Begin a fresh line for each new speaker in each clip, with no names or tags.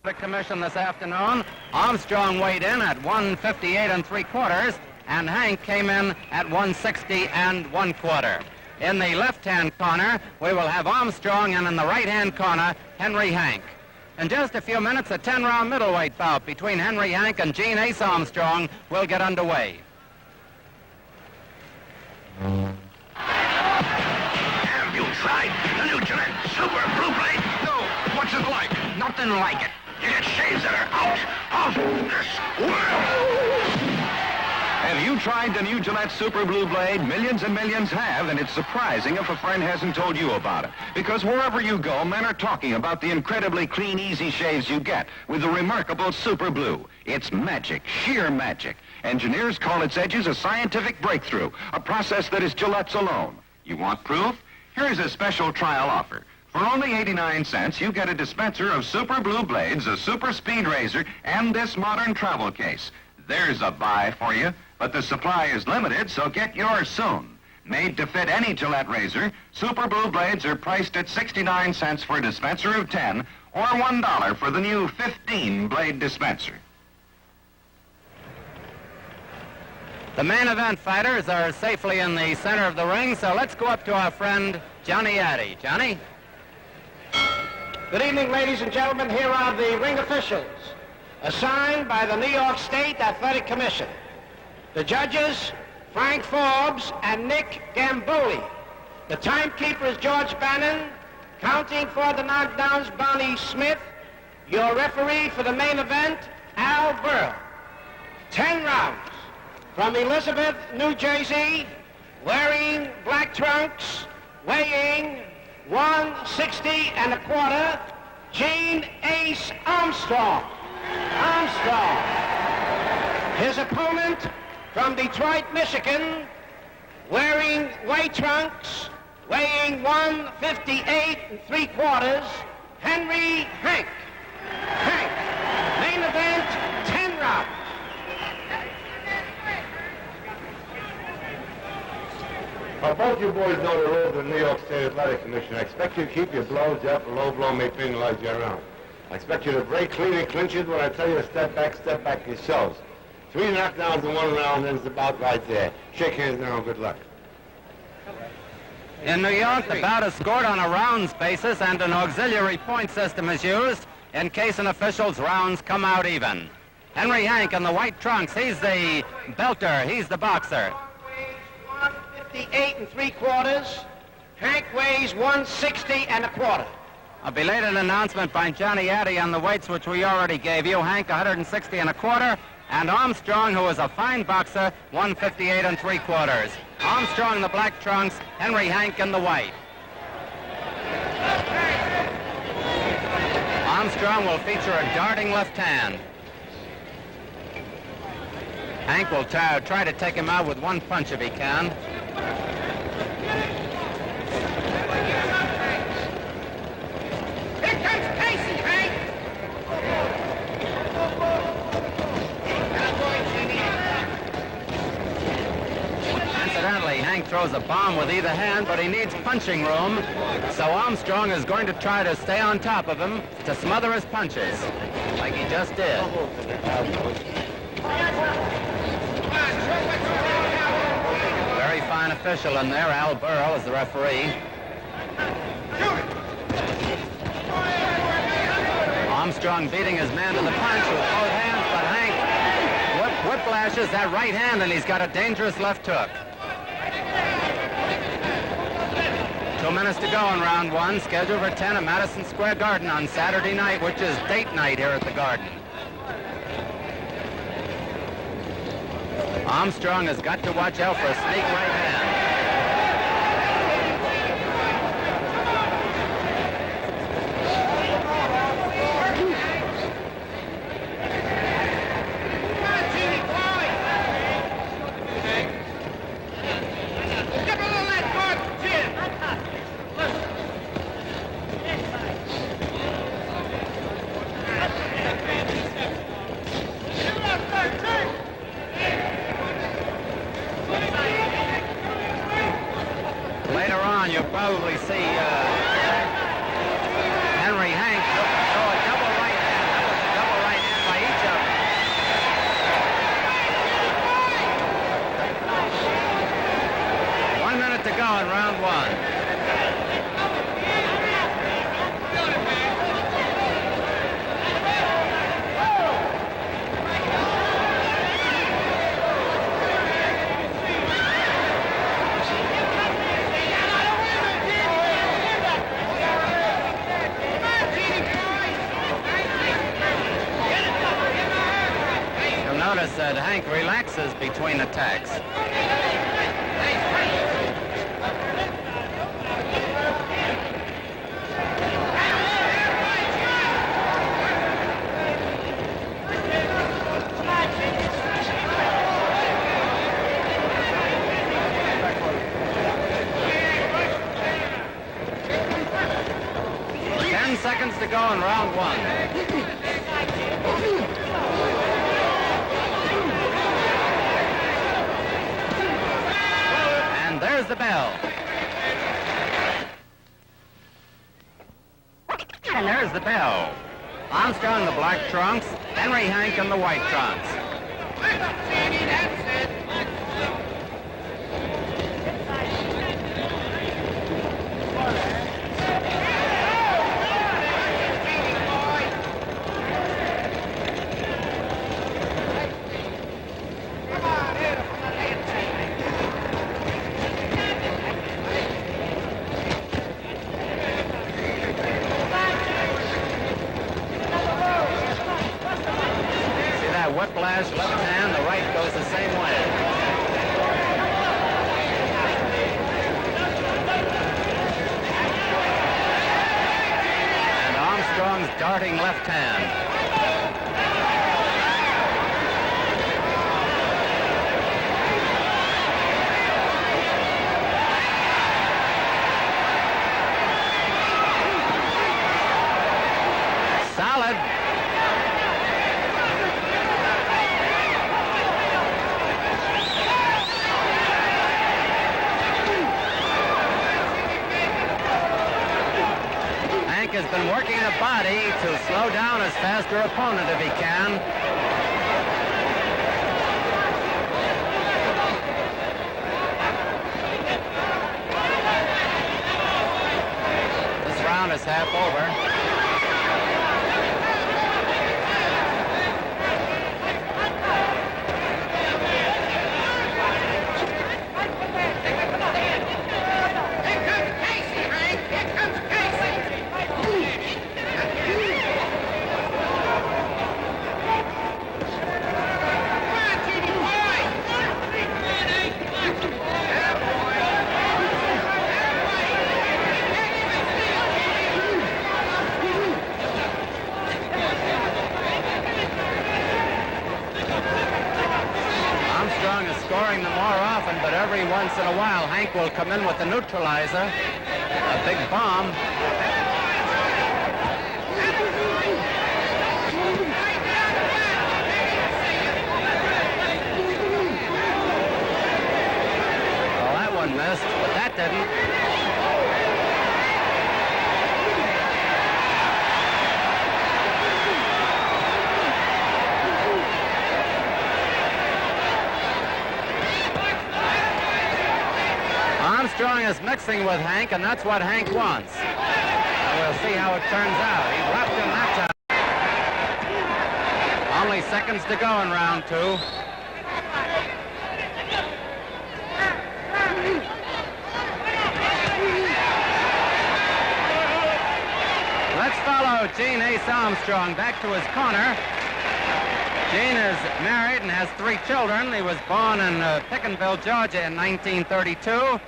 The commission this afternoon. Armstrong weighed in at 158 3/4, and Hank came in at 160 1/4. In the left-hand corner, we will have Armstrong, and in the right-hand corner, Henry Hank. In just a few minutes, a 10-round middleweight bout between Henry Hank and Gene Ace Armstrong will get underway.
Have you tried the new Gillette Super Blue Blade? No. What's it like? Nothing like it. You get shaves that are out of this world.
Have you tried the new Gillette Super Blue Blade? Millions and millions have, and it's surprising if a friend hasn't told you about it. Because wherever you go, men are talking about the incredibly clean, easy shaves you get with the remarkable Super Blue. It's magic, sheer magic. Engineers call its edges a scientific breakthrough, a process that is Gillette's alone. You want proof? Here's a special trial offer. For only 89 cents, you get a dispenser of Super Blue Blades, a super speed razor, and this modern travel case. There's a buy for you, but the supply is limited, so get yours soon. Made to fit any Gillette razor, Super Blue Blades are priced at 69 cents for a dispenser of 10, or $1 for the new 15-blade dispenser.
The main event fighters are safely in the center of the ring, so let's go up to our friend Johnny Addy. Johnny?
Good evening, ladies and gentlemen. Here are the ring officials assigned by the New York State Athletic Commission. The judges, Frank Forbes and Nick Gamboli. The timekeeper is George Bannon. Counting for the knockdowns, Bonnie Smith. Your referee for the main event, Al Burr. 10 rounds. From Elizabeth, New Jersey, wearing black trunks, weighing 160 1/4, Gene Ace Armstrong. His opponent from Detroit, Michigan, wearing white trunks, weighing 158 3/4, Henry Hank. Main event, 10 rounds.
Well, both you boys know the rules of the New York State Athletic Commission. I expect you to keep your blows up. A low blow may penalize you around. I expect you to break clean and clinch it when I tell you to step back yourselves. 3 knockdowns in 1 round, and it's about right there. Shake hands now, good luck.
In New York, the bout is scored on a rounds basis, and an auxiliary point system is used in case an official's rounds come out even. Henry Hank in the white trunks, he's the belter, he's the boxer.
158 3/4. Hank weighs 160 1/4.
A belated announcement by Johnny Addy on the weights, which we already gave you. Hank 160 1/4, and Armstrong, who is a fine boxer, 158 3/4. Armstrong in the black trunks, Henry Hank in the white. Armstrong will feature a darting left hand. Hank will try to take him out with one punch if he can.
Here comes Casey, Hank!
Incidentally, Hank throws a bomb with either hand, but he needs punching room, so Armstrong is going to try to stay on top of him to smother his punches, like he just did. Very fine official in there. Al Burrell is the referee. Armstrong beating his man to the punch with both hands, but Hank whiplashes that right hand, and he's got a dangerous left hook. 2 minutes to go in round 1, scheduled for 10 at Madison Square Garden on Saturday night, which is date night here at the Garden. Armstrong has got to watch out for a sneak right hand. that Hank relaxes between attacks. Seconds to go in round one. And there's the bell. And there's the bell. Armstrong in the black trunks, Henry Hank in the white trunks. Whiplash, left hand, the right goes the same way. And Armstrong's darting left hand. Solid. Has been working the body to slow down his faster opponent if he can. This round is half over. Scoring them more often, but every once in a while Hank will come in with the neutralizer, a big bomb. Well, that one missed, but that didn't. Armstrong is mixing with Hank, and that's what Hank wants. We'll see how it turns out. He left him that time. Only seconds to go in round two. Let's follow Gene Ace Armstrong back to his corner. Gene is married and has 3 children. He was born in Pickenville, Georgia in 1932.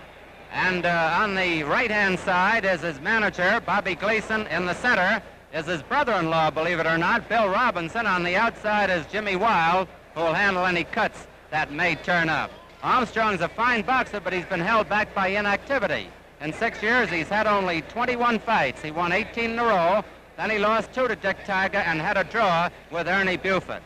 And on the right-hand side is his manager, Bobby Gleason. In the center is his brother-in-law, believe it or not, Bill Robinson. On the outside is Jimmy Wild, who will handle any cuts that may turn up. Armstrong's a fine boxer, but he's been held back by inactivity. In 6 years, he's had only 21 fights. He won 18 in a row. Then he lost 2 to Dick Tiger and had a draw with Ernie Buford.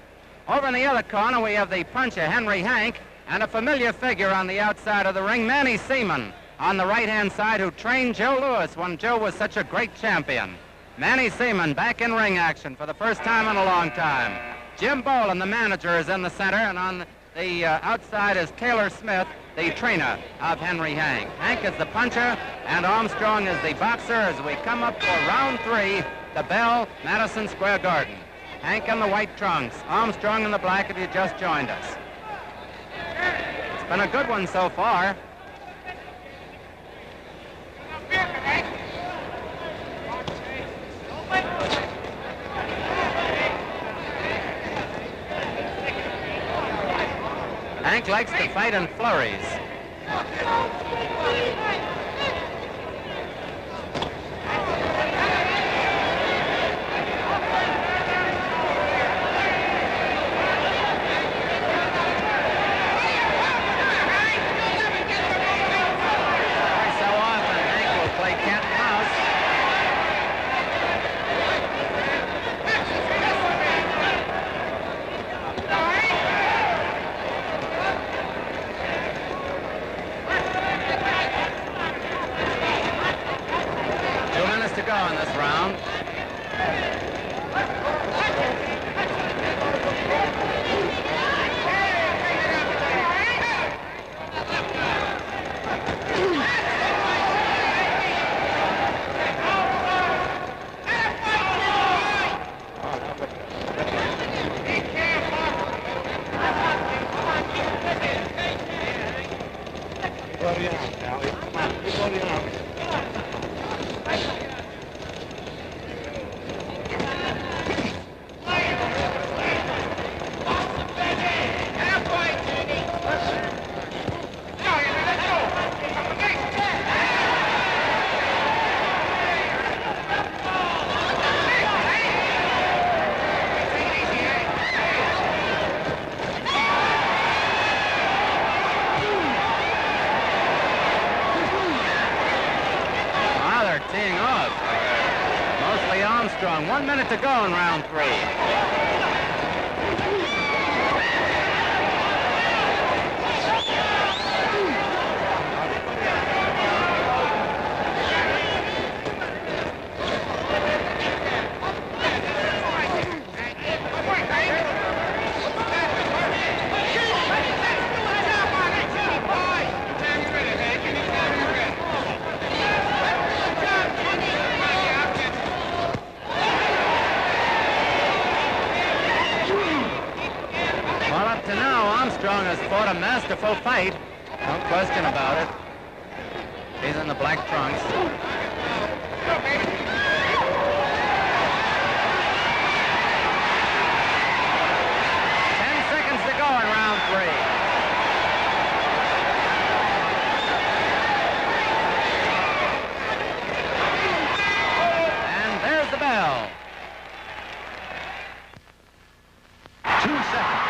Over in the other corner, we have the puncher, Henry Hank, and a familiar figure on the outside of the ring, Manny Seaman, on the right-hand side, who trained Joe Louis when Joe was such a great champion. Manny Seaman back in ring action for the first time in a long time. Jim Boland, the manager, is in the center, and on the outside is Taylor Smith, the trainer of Henry Hank. Hank is the puncher, and Armstrong is the boxer as we come up for round 3, the bell, Madison Square Garden. Hank in the white trunks, Armstrong in the black if you just joined us. It's been a good one so far. Hank likes to fight in flurries. In this round. Teeing off. Mostly Armstrong. 1 minute to go in round 3. Armstrong has fought a masterful fight. No question about it. He's in the black trunks. 10 seconds to go in round 3. And there's the bell.
2 seconds.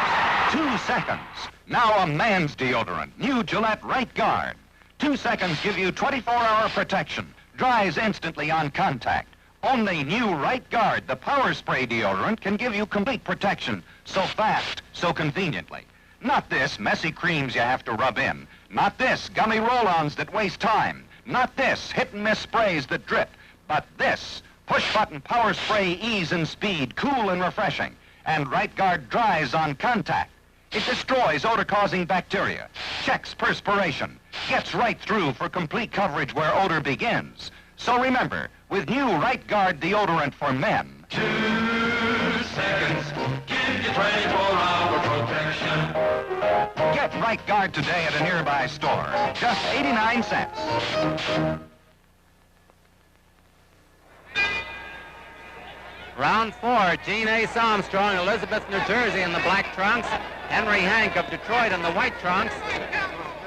2 seconds. Now a man's deodorant. New Gillette Right Guard. 2 seconds give you 24-hour protection. Dries instantly on contact. Only new Right Guard, the power spray deodorant, can give you complete protection. So fast, so conveniently. Not this messy creams you have to rub in. Not this gummy roll-ons that waste time. Not this hit-and-miss sprays that drip. But this push-button power spray ease and speed, cool and refreshing. And Right Guard dries on contact. It destroys odor-causing bacteria, checks perspiration, gets right through for complete coverage where odor begins. So remember, with new Right Guard deodorant for men,
2 seconds, give you 24-hour protection.
Get Right Guard today at a nearby store. Just 89 cents.
Round 4, Gene Ace Armstrong, Elizabeth, New Jersey in the black trunks. Henry Hank of Detroit in the white trunks.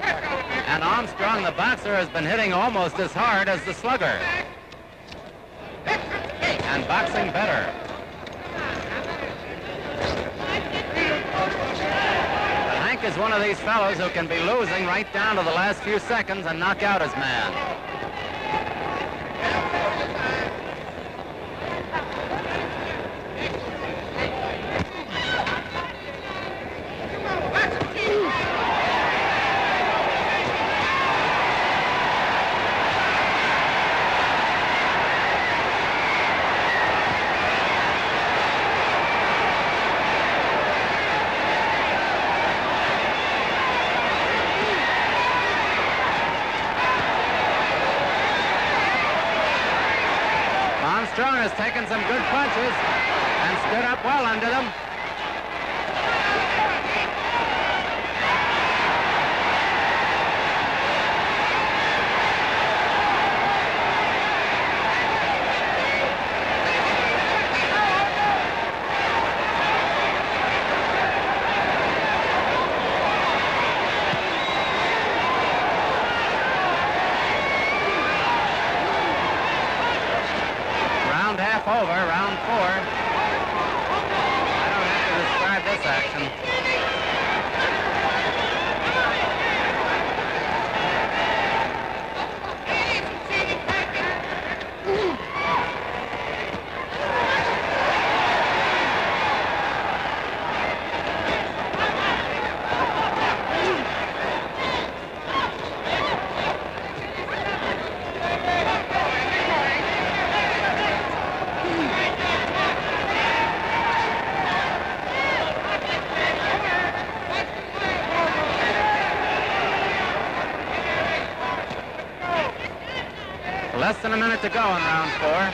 And Armstrong, the boxer, has been hitting almost as hard as the slugger. And boxing better. But Hank is one of these fellows who can be losing right down to the last few seconds and knock out his man. Armstrong has taken some good punches and stood up well under them. half over, round 4. I don't have to describe this action. Less than a minute to go in round 4.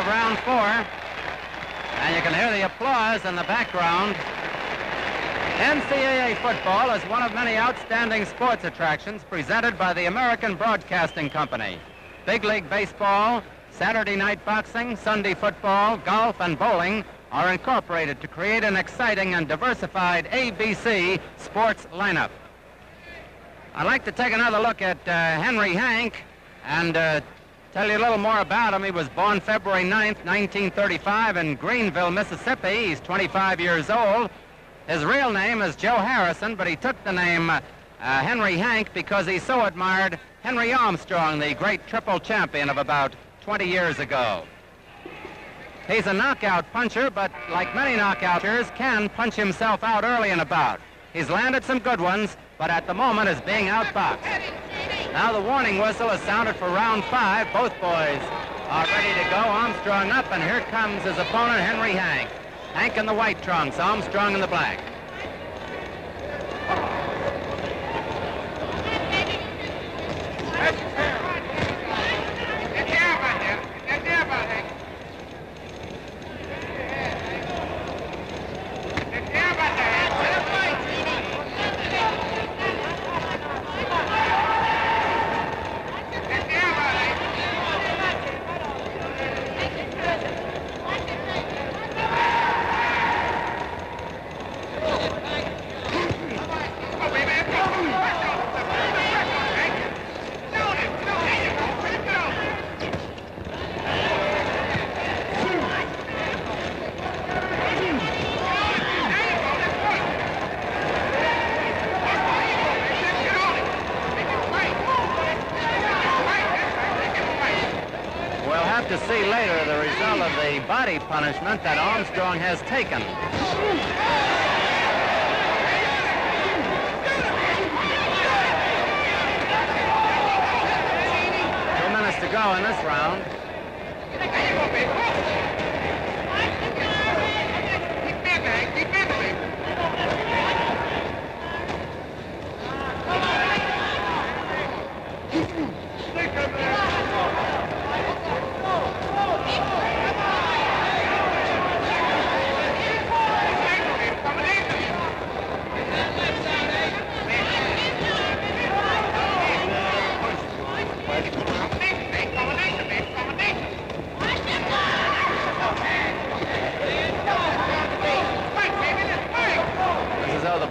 Round 4, and you can hear the applause in the background. NCAA football is one of many outstanding sports attractions presented by the American Broadcasting Company. Big League Baseball, Saturday night boxing, Sunday football, golf, and bowling are incorporated to create an exciting and diversified ABC sports lineup. I'd like to take another look at Henry Hank and tell you a little more about him. He was born February 9th, 1935 in Greenville, Mississippi. He's 25 years old. His real name is Joe Harrison, but he took the name Henry Hank because he so admired Henry Armstrong, the great triple champion of about 20 years ago. He's a knockout puncher, but like many knockouters, can punch himself out early and about. He's landed some good ones, but at the moment is being outboxed. Now the warning whistle is sounded for round 5. Both boys are ready to go. Armstrong up, and here comes his opponent, Henry Hank. Hank in the white trunks, Armstrong in the black. To see later the result of the body punishment that Armstrong has taken. 2 minutes to go in this round.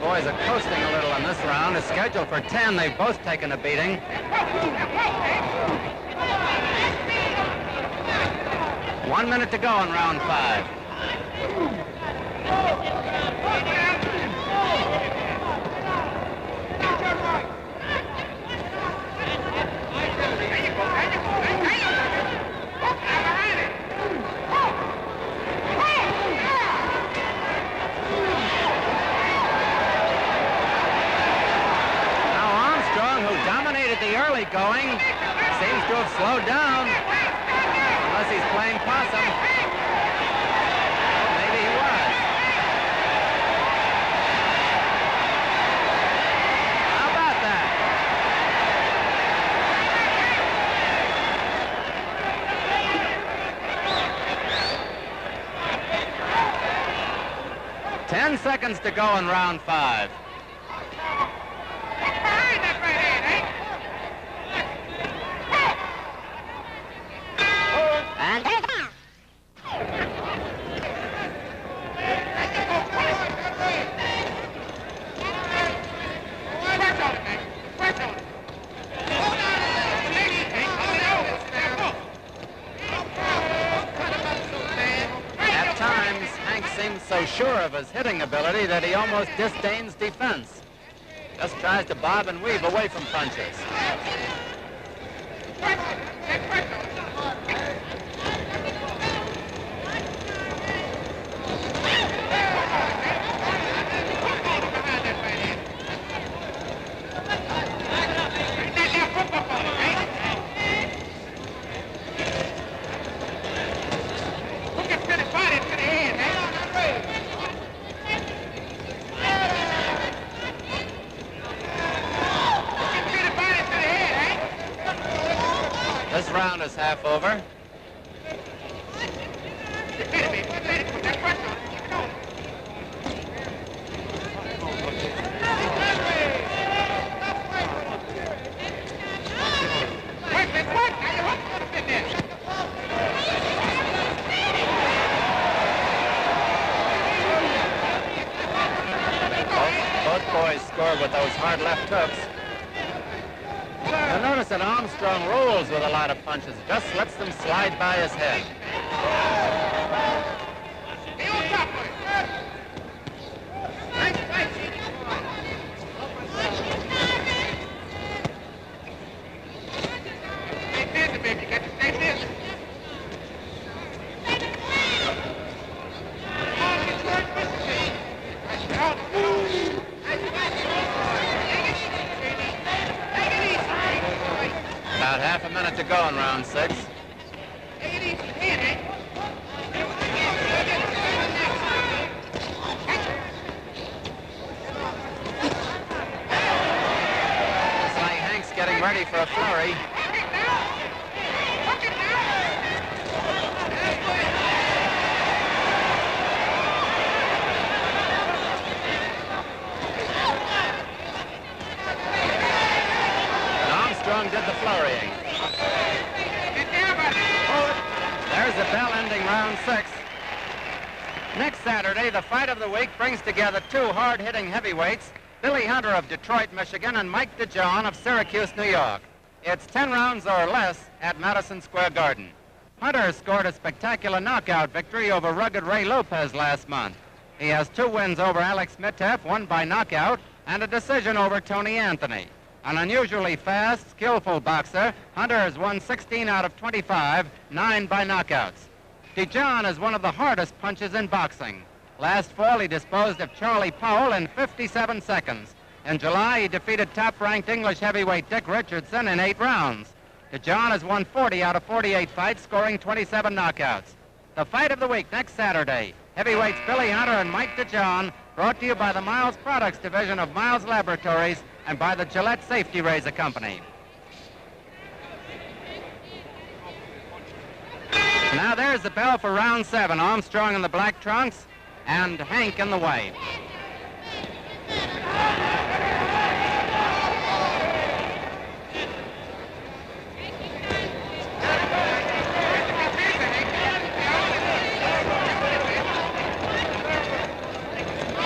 Boys are coasting a little in this round. It's scheduled for 10. They've both taken a beating. 1 minute to go in round 5. The early going seems to have slowed down, unless he's playing possum. Maybe he was. How about that? Ten seconds to go in round 5. And at times, Hank seems so sure of his hitting ability that he almost disdains defense. Just tries to bob and weave away from punches. This round is half over. Both boys score with those hard left hooks. You'll notice that Armstrong rolls with a lot of punches, just lets them slide by his head. About half a minute to go in round 6. It's like Hank's getting ready for a flurry. Armstrong did the flurrying. There's the bell ending round 6. Next Saturday, the fight of the week brings together two hard-hitting heavyweights, Billy Hunter of Detroit, Michigan, and Mike DeJohn of Syracuse, New York. It's 10 rounds or less at Madison Square Garden. Hunter scored a spectacular knockout victory over rugged Ray Lopez last month. He has 2 wins over Alex Mitteff, one by knockout, and a decision over Tony Anthony. An unusually fast, skillful boxer, Hunter has won 16 out of 25, 9 by knockouts. DeJohn is one of the hardest punches in boxing. Last fall, he disposed of Charlie Powell in 57 seconds. In July, he defeated top-ranked English heavyweight Dick Richardson in 8 rounds. DeJohn has won 40 out of 48 fights, scoring 27 knockouts. The fight of the week next Saturday, heavyweights Billy Hunter and Mike DeJohn, brought to you by the Miles Products Division of Miles Laboratories and by the Gillette Safety Razor Company. Now there's the bell for round 7. Armstrong in the black trunks and Hank in the white.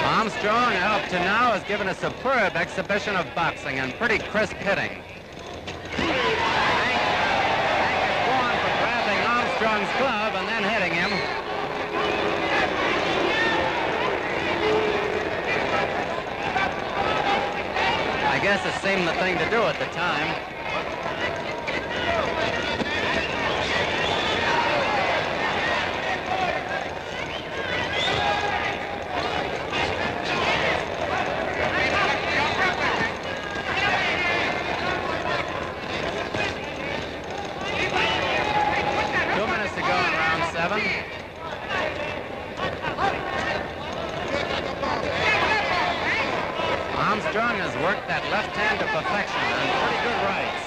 Armstrong, up to now, has given a superb exhibition of boxing and pretty crisp hitting. Hank is gone for grabbing Armstrong's glove and then hitting him. I guess it seemed the thing to do at the time. 7. Armstrong has worked that left hand to perfection and pretty good rights.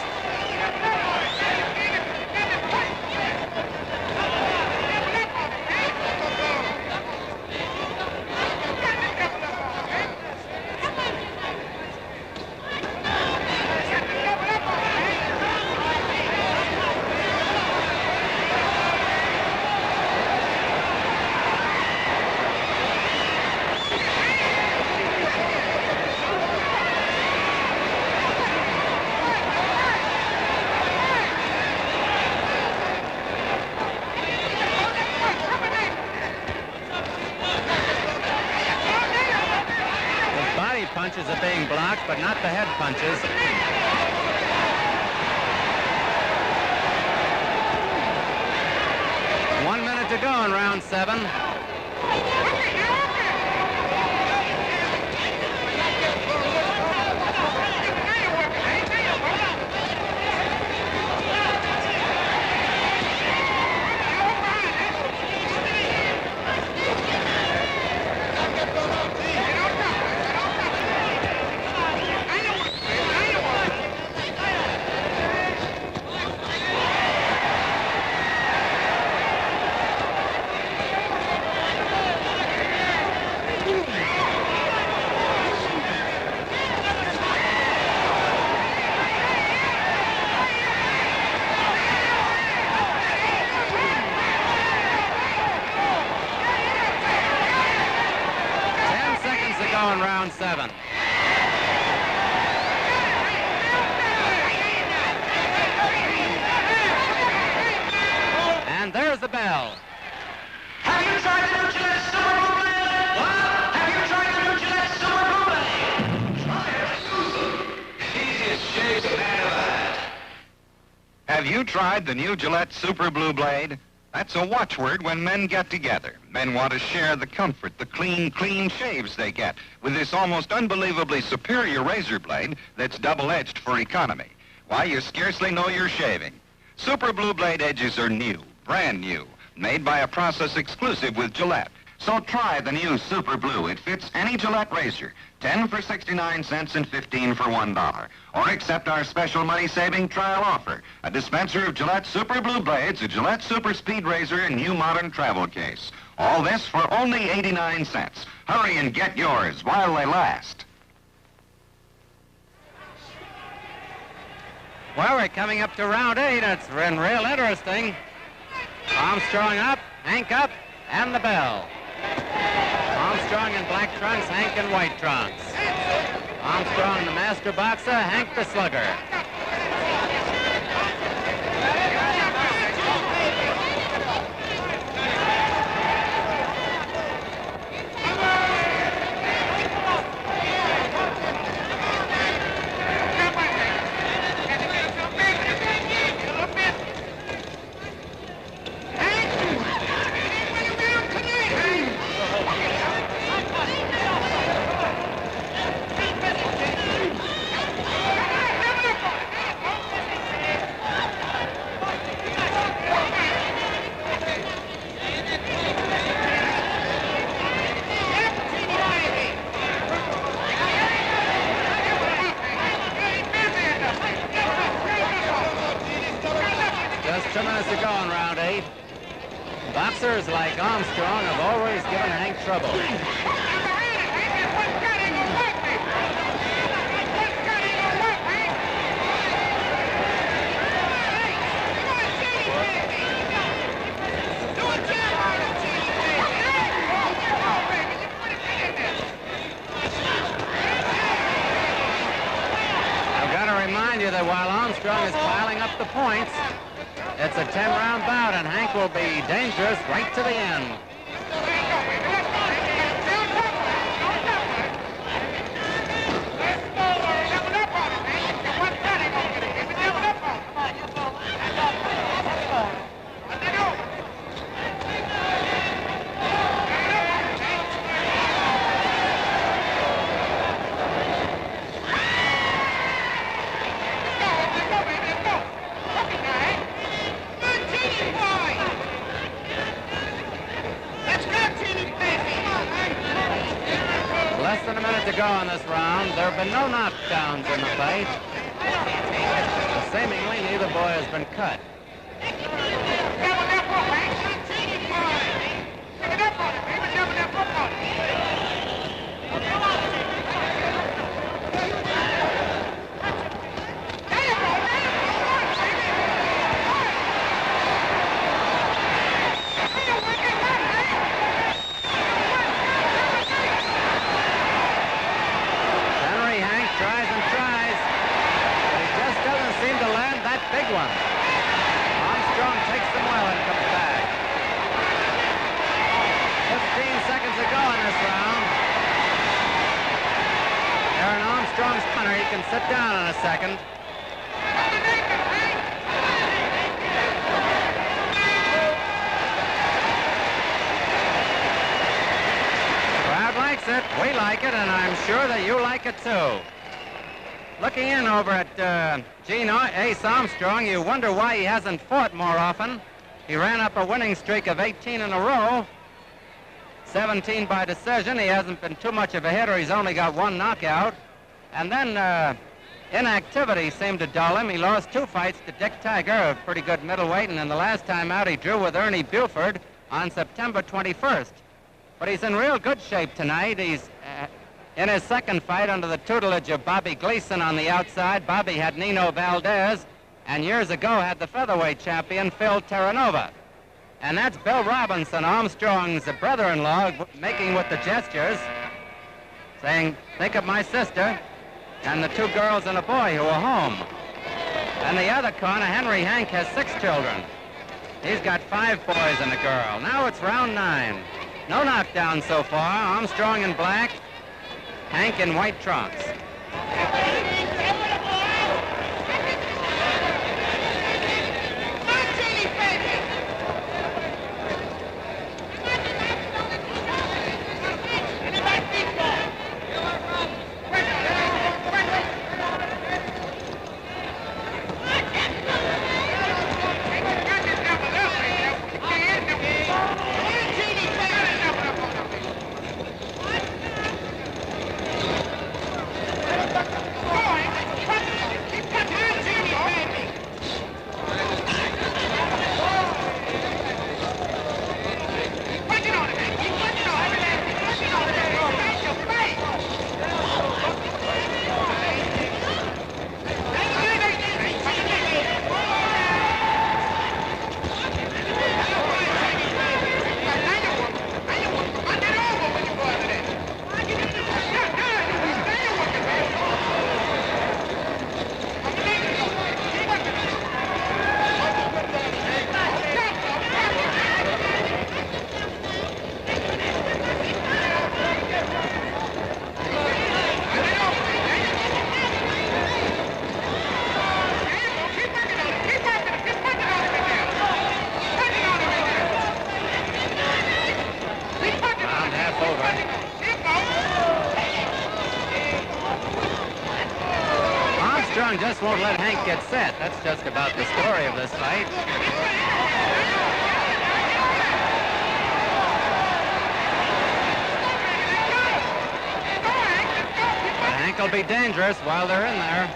Punches are being blocked, but not the head punches. 1 minute to go in round 7. In round 7. And there's the bell.
Have you tried the new Gillette Super Blue Blade? What? Have you tried the new Gillette Super Blue Blade? Try it. Easiest shaves man alive.
Have you tried the new Gillette Super Blue Blade? That's a watchword when men get together. Men want to share the comfort, the clean shaves they get with this almost unbelievably superior razor blade that's double-edged for economy. Why, you scarcely know you're shaving. Super Blue Blade edges are new, brand new, made by a process exclusive with Gillette. So try the new Super Blue. It fits any Gillette razor. 10 for 69 cents and 15 for $1. Or accept our special money-saving trial offer. A dispenser of Gillette Super Blue Blades, a Gillette Super Speed Razor, and new modern travel case. All this for only 89 cents. Hurry and get yours while they last.
Well, we're coming up to round 8. It's been real interesting. Armstrong up, Hank up, and the bell. Armstrong in black trunks, Hank in white trunks. Armstrong the master boxer, Hank the slugger. Just 2 minutes to go in round 8. Boxers like Armstrong have always given Hank trouble. I've got to remind you that while Armstrong is piling up the points, it's a 10-round bout, and Hank will be dangerous right to the end. to go in this round. There have been no knockdowns in the fight. Seemingly, neither boy has been cut.
Big one. Armstrong takes them well and comes back. 15 seconds to go in this round. They're in Armstrong's corner. He can sit down in a second. Crowd likes it. We like it, and I'm sure that you like it too. Looking in over at Gene Ace Armstrong, you wonder why he hasn't fought more often. He ran up a winning streak of 18 in a row, 17 by decision. He hasn't been too much of a hitter. He's only got one knockout. And then inactivity seemed to dull him. He lost 2 fights to Dick Tiger, a pretty good middleweight, and then the last time out he drew with Ernie Buford on September 21st. But he's in real good shape tonight. He's in his second fight under the tutelage of Bobby Gleason on the outside. Bobby had Nino Valdez, and years ago had the featherweight champion Phil Terranova. And that's Bill Robinson, Armstrong's brother-in-law, making with the gestures, saying, think of my sister and the 2 girls and a boy who are home. And the other corner, Henry Hank, has 6 children. He's got 5 boys and a girl. Now it's round 9. No knockdown so far. Armstrong in black, Hank in white trunks. Armstrong just won't let Hank get set. That's just about the story of this fight. But Hank will be dangerous while they're in there.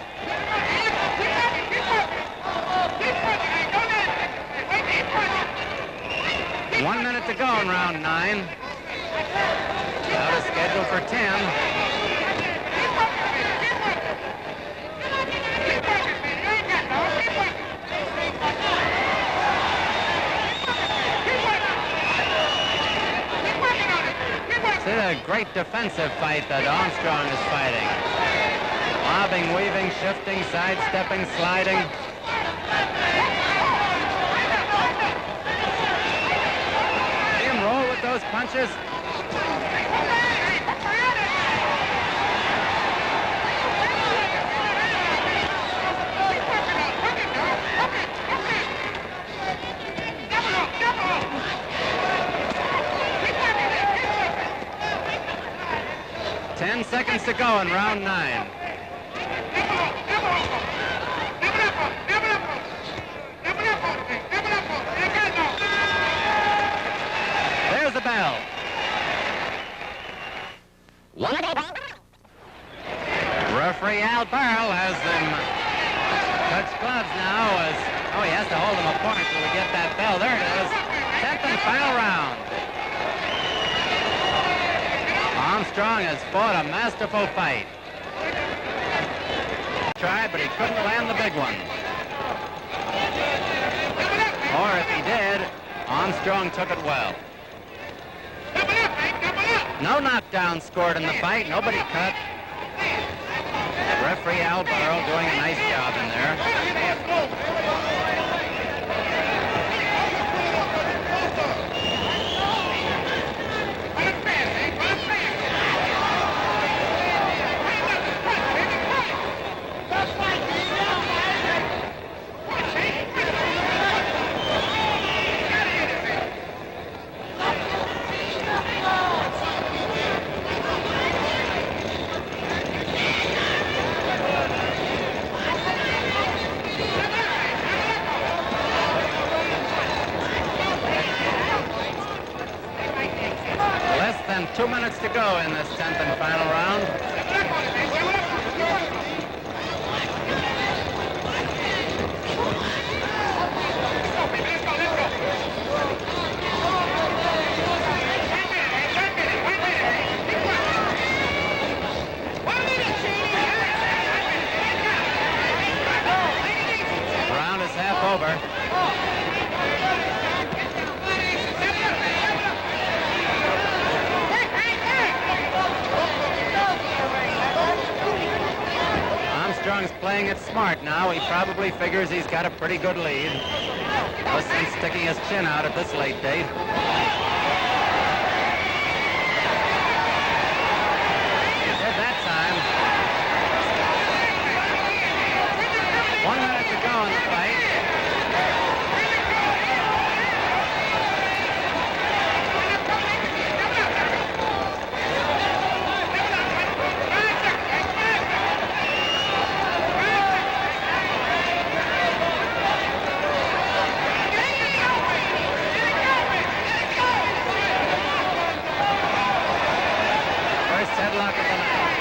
One minute to go in round 9. Out of schedule for 10. It's a great defensive fight that Armstrong is fighting. Bobbing, weaving, shifting, sidestepping, sliding. See him roll with those punches? Ten seconds to go in round 9. There's the bell.
Al Burrell has them touch gloves now. He has to hold them apart till we get that bell. There it is. 10th and final round. Armstrong has fought a masterful fight. Tried, but he couldn't land the big one. Or if he did, Armstrong took it well. No knockdown scored in the fight. Nobody cut. Referee Al Burrell doing a nice job in there. Less than 2 minutes to go in this 10th and final round. The round is half over. Armstrong's playing it smart now. He probably figures he's got a pretty good lead. No sense sticking his chin out at this late date. He did that time. 1 minute to go in the fight. Headlock of the night.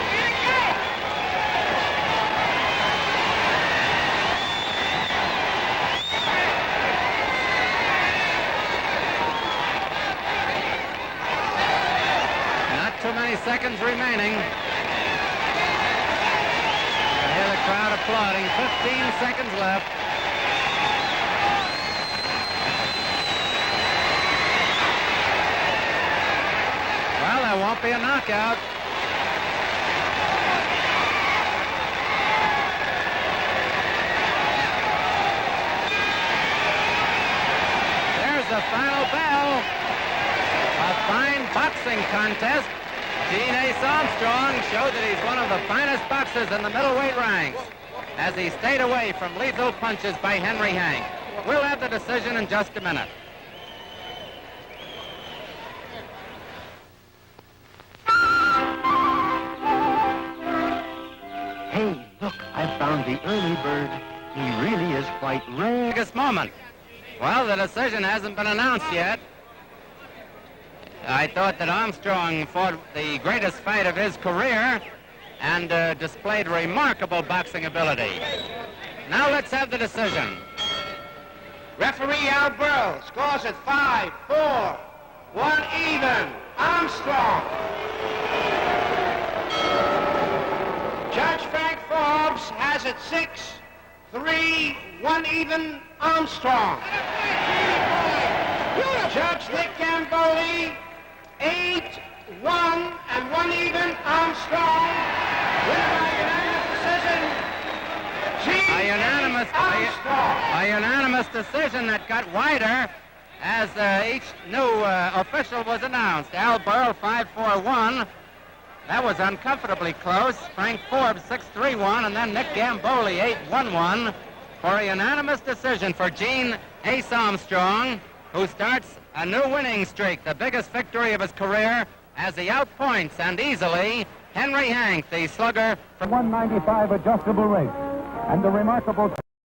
Not too many seconds remaining. You can hear the crowd applauding. 15 seconds left. Well, there won't be a knockout. The final bell. A fine boxing contest. Gene Armstrong showed that he's one of the finest boxers in the middleweight ranks as he stayed away from lethal punches by Henry Hank. We'll have the decision in just a minute.
Hey, look, I found the early bird. He really is quite rare.
Biggest moment. Well, the decision hasn't been announced yet. I thought that Armstrong fought the greatest fight of his career and displayed remarkable boxing ability. Now let's have the decision.
Referee Al Burrell scores at 5-4. 1 even. Armstrong. Judge Frank Forbes has it 6-3. 1 even. Armstrong. Judge Nick Gamboli, 8-1 and 1 even. Armstrong. Winner by unanimous decision. Gene Armstrong.
A unanimous decision that got wider as each new official was announced. Al Burrell 5-4-1. That was uncomfortably close. Frank Forbes 6-3-1, and then Nick Gamboli 8-1-1. For a unanimous decision for Gene Armstrong, who starts a new winning streak, the biggest victory of his career, as he outpoints and easily Henry Hank, the slugger from
195 adjustable rate. And the remarkable